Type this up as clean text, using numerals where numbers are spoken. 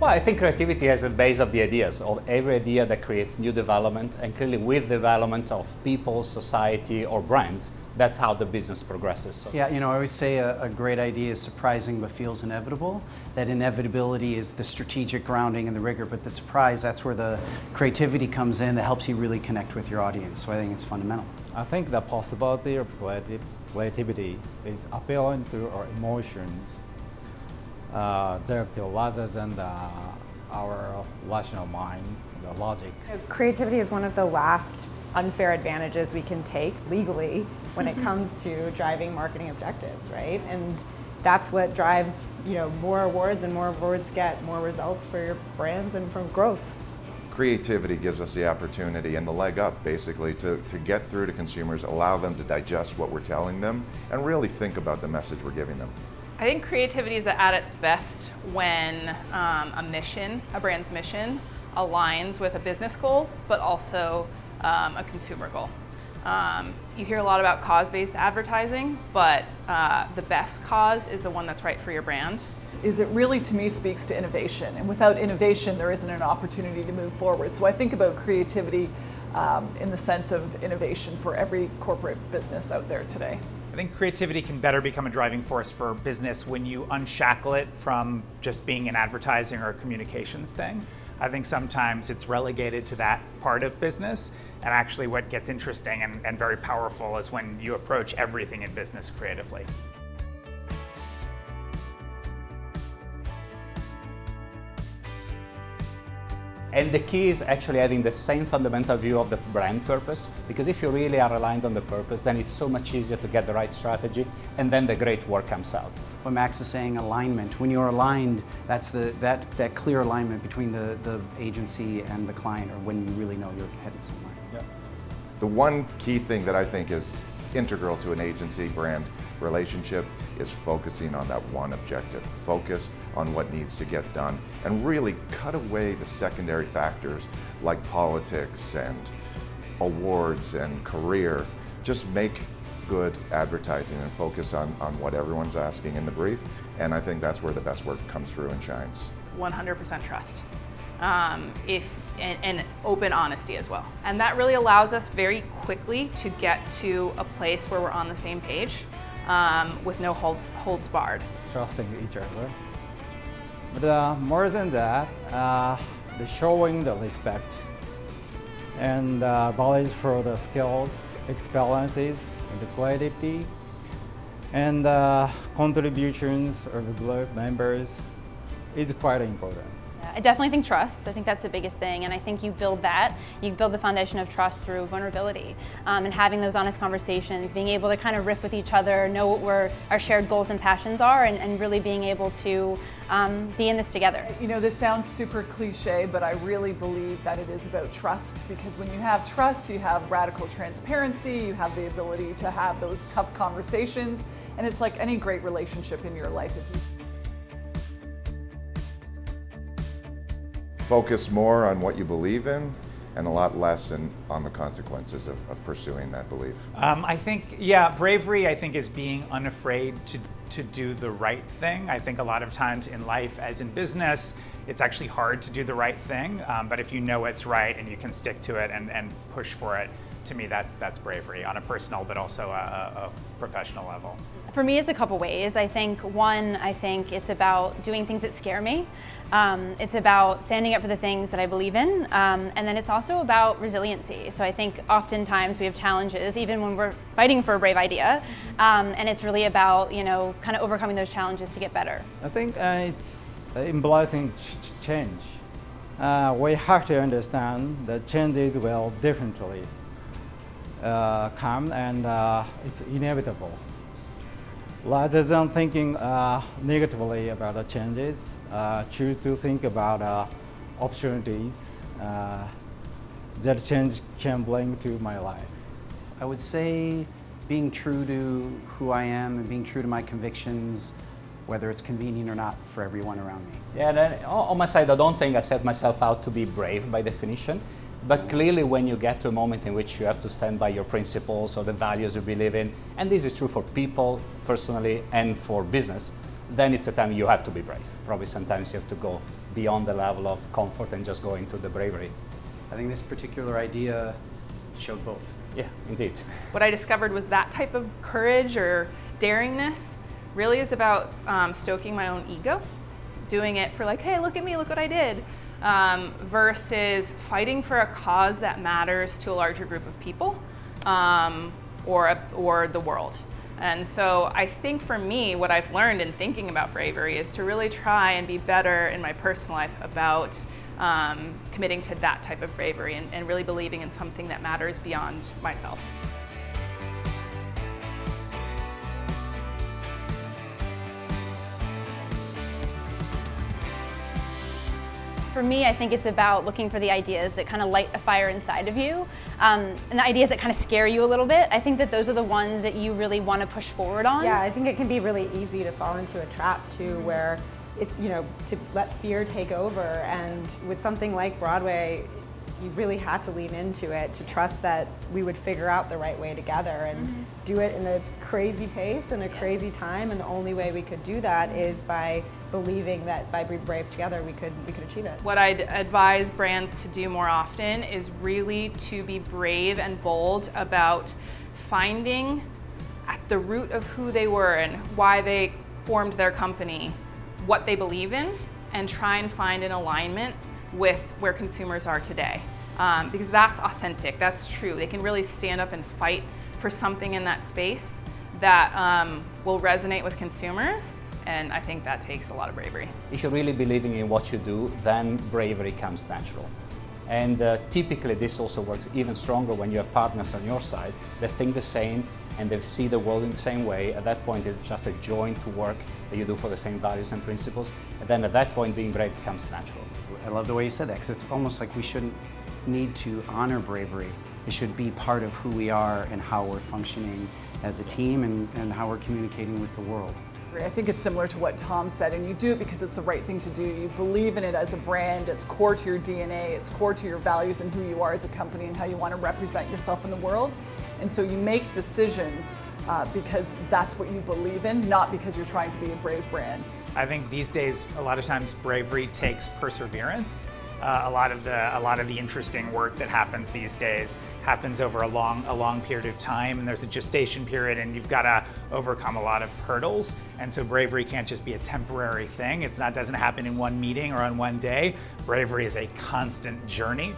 Well, I think creativity is the base of the ideas, of every idea that creates new development, and clearly with development of people, society, or brands, that's how the business progresses. So. Yeah, I always say a great idea is surprising but feels inevitable. That inevitability is the strategic grounding and the rigor, but the surprise, that's where the creativity comes in that helps you really connect with your audience. So I think it's fundamental. I think the possibility of creativity is appealing to our emotions directly rather than our rational mind, the logics. Creativity is one of the last unfair advantages we can take legally when it comes to driving marketing objectives, right? And that's what drives, more awards, and more awards get more results for your brands and from growth. Creativity gives us the opportunity and the leg up, basically, to get through to consumers, allow them to digest what we're telling them, and really think about the message we're giving them. I think creativity is at its best when a brand's mission, aligns with a business goal, but also a consumer goal. You hear a lot about cause-based advertising, but the best cause is the one that's right for your brand. Is it really, to me, speaks to innovation, and without innovation there isn't an opportunity to move forward. So I think about creativity in the sense of innovation for every corporate business out there today. I think creativity can better become a driving force for business when you unshackle it from just being an advertising or a communications thing. I think sometimes it's relegated to that part of business, and actually what gets interesting and very powerful is when you approach everything in business creatively. And the key is actually having the same fundamental view of the brand purpose, because if you really are aligned on the purpose, then it's so much easier to get the right strategy, and then the great work comes out. When Max is saying alignment, when you're aligned, that's that clear alignment between the agency and the client, or when you really know you're headed somewhere. Yeah. The one key thing that I think is integral to an agency brand relationship is focusing on that one objective. Focus on what needs to get done and really cut away the secondary factors like politics and awards and career. Just make good advertising and focus on what everyone's asking in the brief, and I think that's where the best work comes through and shines. 100% trust. And open honesty as well. And that really allows us very quickly to get to a place where we're on the same page with no holds barred. Trusting each other. But more than that, the showing the respect and values for the skills, experiences, and the creativity, and contributions of the group members is quite important. I definitely think trust. I think that's the biggest thing, and I think you build that. You build the foundation of trust through vulnerability and having those honest conversations, being able to kind of riff with each other, know what our shared goals and passions are, and really being able to be in this together. This sounds super cliche, but I really believe that it is about trust, because when you have trust, you have radical transparency, you have the ability to have those tough conversations, and it's like any great relationship in your life. Focus more on what you believe in and a lot less on the consequences of pursuing that belief. I think, bravery, I think, is being unafraid to do the right thing. I think a lot of times in life, as in business, it's actually hard to do the right thing, but if you know it's right and you can stick to it and push for it, to me that's bravery on a personal but also a professional level. For me, it's a couple ways. I think it's about doing things that scare me. It's about standing up for the things that I believe in, and then it's also about resiliency. So I think oftentimes we have challenges, even when we're fighting for a brave idea, and it's really about kind of overcoming those challenges to get better. I think it's embracing change. We have to understand that changes will definitely come, and it's inevitable. Rather than thinking negatively about the changes, choose to think about opportunities that change can bring to my life. I would say being true to who I am and being true to my convictions, whether it's convenient or not for everyone around me. Yeah, and on my side, I don't think I set myself out to be brave by definition. But clearly when you get to a moment in which you have to stand by your principles or the values you believe in, and this is true for people personally and for business, then it's a time you have to be brave. Probably sometimes you have to go beyond the level of comfort and just go into the bravery. I think this particular idea showed both. Yeah, indeed. What I discovered was that type of courage or daringness really is about stoking my own ego, doing it for like, hey, look at me, look what I did, versus fighting for a cause that matters to a larger group of people or the world. And so I think for me, what I've learned in thinking about bravery is to really try and be better in my personal life about committing to that type of bravery and really believing in something that matters beyond myself. For me, I think it's about looking for the ideas that kind of light a fire inside of you, and the ideas that kind of scare you a little bit. I think that those are the ones that you really want to push forward on. Yeah, I think it can be really easy to fall into a trap too, where to let fear take over. And with something like Broadway, you really had to lean into it, to trust that we would figure out the right way together and do it in a crazy pace and a crazy time. And the only way we could do that is by believing that by being brave together, we could achieve it. What I'd advise brands to do more often is really to be brave and bold about finding at the root of who they were and why they formed their company, what they believe in, and try and find an alignment with where consumers are today. Because that's authentic, that's true. They can really stand up and fight for something in that space that will resonate with consumers, and I think that takes a lot of bravery. If you're really believing in what you do, then bravery comes natural. And typically this also works even stronger when you have partners on your side that think the same and they see the world in the same way. At that point, it's just a joint work that you do for the same values and principles. And then at that point, being brave becomes natural. I love the way you said that, because it's almost like we shouldn't need to honor bravery. It should be part of who we are and how we're functioning as a team and how we're communicating with the world. I think it's similar to what Tom said, and you do it because it's the right thing to do. You believe in it as a brand, it's core to your DNA, it's core to your values and who you are as a company and how you want to represent yourself in the world. And so you make decisions because that's what you believe in, not because you're trying to be a brave brand. I think these days, a lot of times bravery takes perseverance. A lot of the interesting work that happens these days happens over a long period of time, and there's a gestation period, and you've got to overcome a lot of hurdles. And so bravery can't just be a temporary thing. Doesn't happen in one meeting or on one day. Bravery is a constant journey.